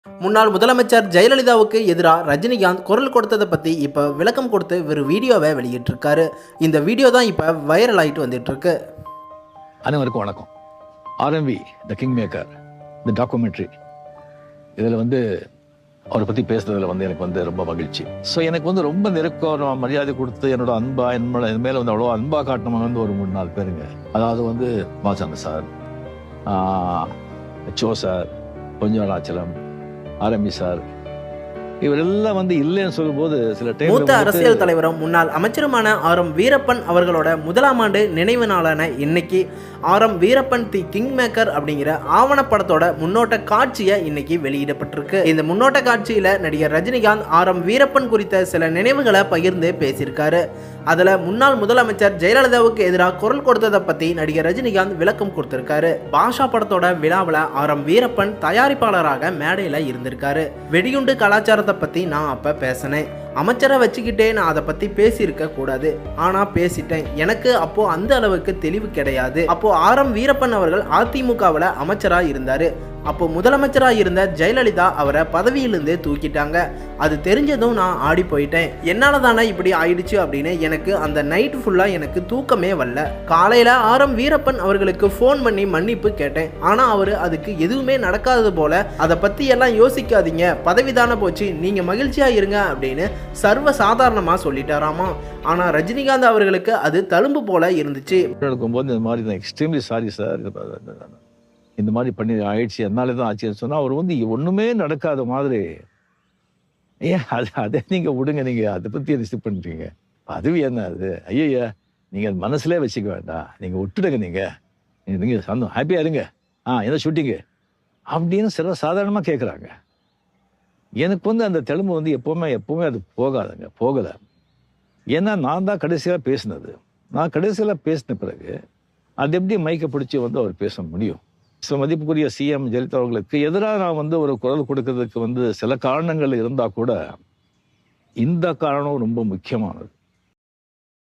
முன்னாள் முதலமைச்சர் ஜெயலலிதாவுக்கு எதிராக ரஜினிகாந்த் குரல் கொடுத்ததை பற்றி இப்போ விளக்கம் கொடுத்து ஒரு வீடியோவை வெளியிட்டிருக்காரு. இந்த வீடியோ தான் இப்போ வைரல் ஆகிட்டு வந்துட்டு இருக்கு. அனைவருக்கும் வணக்கம். ஆர்எம்வி த கிங் மேக்கர் இந்த டாக்குமெண்ட்ரி இதில் அவரை பற்றி பேசுறதுல எனக்கு ரொம்ப மகிழ்ச்சி. ஸோ எனக்கு ரொம்ப நெருக்கம் மரியாதை கொடுத்து என்னோட அன்பா என் மேலே அவ்வளோ அன்பா காட்டணும் ஒரு 3-4 பேருங்க. அதாவது மாசாங்க சார், சோ சார், பொஞ்சலாச்சலம், ஆர்எம்பி சார், இவரெல்லாம் இல்லைன்னு சொல்லும்போது சில டைம் மூத்த அரசியல் தலைவரும் முன்னாள் அமைச்சருமான ஆர்.எம். வீரப்பன் அவர்களோட முதலாம் ஆண்டு நினைவு நாளான இன்னைக்கு RM. Veerappan the king maker அப்படிங்கிற ஆவணப்படத்தோட முன்னோட்ட காட்சியை இன்னைக்கு வெளியிடப்பட்டிருக்கு. இந்த முன்னோட்ட காட்சியில நடிகர் ரஜினிகாந்த் ஆர்.எம். வீரப்பன் குறித்த சில நினைவுகளை பகிர்ந்து பேசியிருக்காரு. அதுல முன்னாள் முதலமைச்சர் ஜெயலலிதாவுக்கு எதிராக குரல் கொடுத்ததை பத்தி நடிகர் ரஜினிகாந்த் விளக்கம் கொடுத்திருக்காரு. பாஷா படத்தோட விழாவில் ஆர்.எம். வீரப்பன் தயாரிப்பாளராக மேடையில இருந்திருக்காரு. வெடியுண்டு கலாச்சாரத்தை பத்தி நான் அப்ப பேசினேன். அமைச்சரை வச்சுக்கிட்டே நான் அதை பத்தி பேசியிருக்க கூடாது, ஆனா பேசிட்டேன். எனக்கு அப்போ அந்த அளவுக்கு தெளிவு கிடையாது. அப்போ ஆர்.எம். வீரப்பன் அவர்கள் அதிமுகவில் அமைச்சரா இருந்தாரு. அப்போ முதலமைச்சராக இருந்த ஜெயலலிதா அவரை பதவியிலிருந்தே தூக்கிட்டாங்க. அது தெரிஞ்சதும் நான் ஆடி போயிட்டேன். என்னால தானே இப்படி ஆயிடுச்சு அப்படின்னு எனக்கு அந்த நைட் ஃபுல்லா எனக்கு தூக்கமே வரல. காலையில ஆர்.எம். வீரப்பன் அவர்களுக்கு ஃபோன் பண்ணி மன்னிப்பு கேட்டேன். ஆனா அவரு அதுக்கு எதுவுமே நடக்காதது போல அதை பத்தி எல்லாம் யோசிக்காதீங்க, பதவிதானே போச்சு, நீங்க மகிழ்ச்சியா இருங்க அப்படின்னு சர்வ சாதாரணமா சொல்லிட்டாராமா. ஆனா ரஜினிகாந்த் அவர்களுக்கு அது தழும்பு போல இருந்துச்சு. இந்த மாதிரி எக்ஸ்ட்ரீம்லி சாரி சார், இந்த மாதிரி பண்ணி ஆயிடுச்சு, அதனால தான் ஆச்சுன்னு சொன்னா அவர் ஒண்ணுமே நடக்காத மாதிரி, ஏன் அதை நீங்க விடுங்க, நீங்க அதை பத்தி ரிசீவ் பண்றீங்க, பதவி என்ன அது, ஐயா நீங்க மனசுலே வச்சுக்க வேண்டாம், நீங்க விட்டுடுங்க, நீங்க சந்தோஷம் ஹாப்பியா இருங்க, என்ன ஷூட்டிங்கு அப்படின்னு சில சாதாரணமா கேட்குறாங்க. எனக்கு அந்த தெலும்பு எப்பவுமே அது போகல. ஏன்னா நான் தான் கடைசியாக பேசினது. நான் கடைசியில் பேசின பிறகு அது எப்படி மைக்கை பிடிச்சி அவர் பேச முடியும்? மதிப்புக்குரிய சிஎம் ஜெயலலிதா அவர்களுக்கு எதிராக நான் ஒரு குரல் கொடுக்கறதுக்கு சில காரணங்கள் இருந்தா கூட இந்த காரணம் ரொம்ப முக்கியமானது.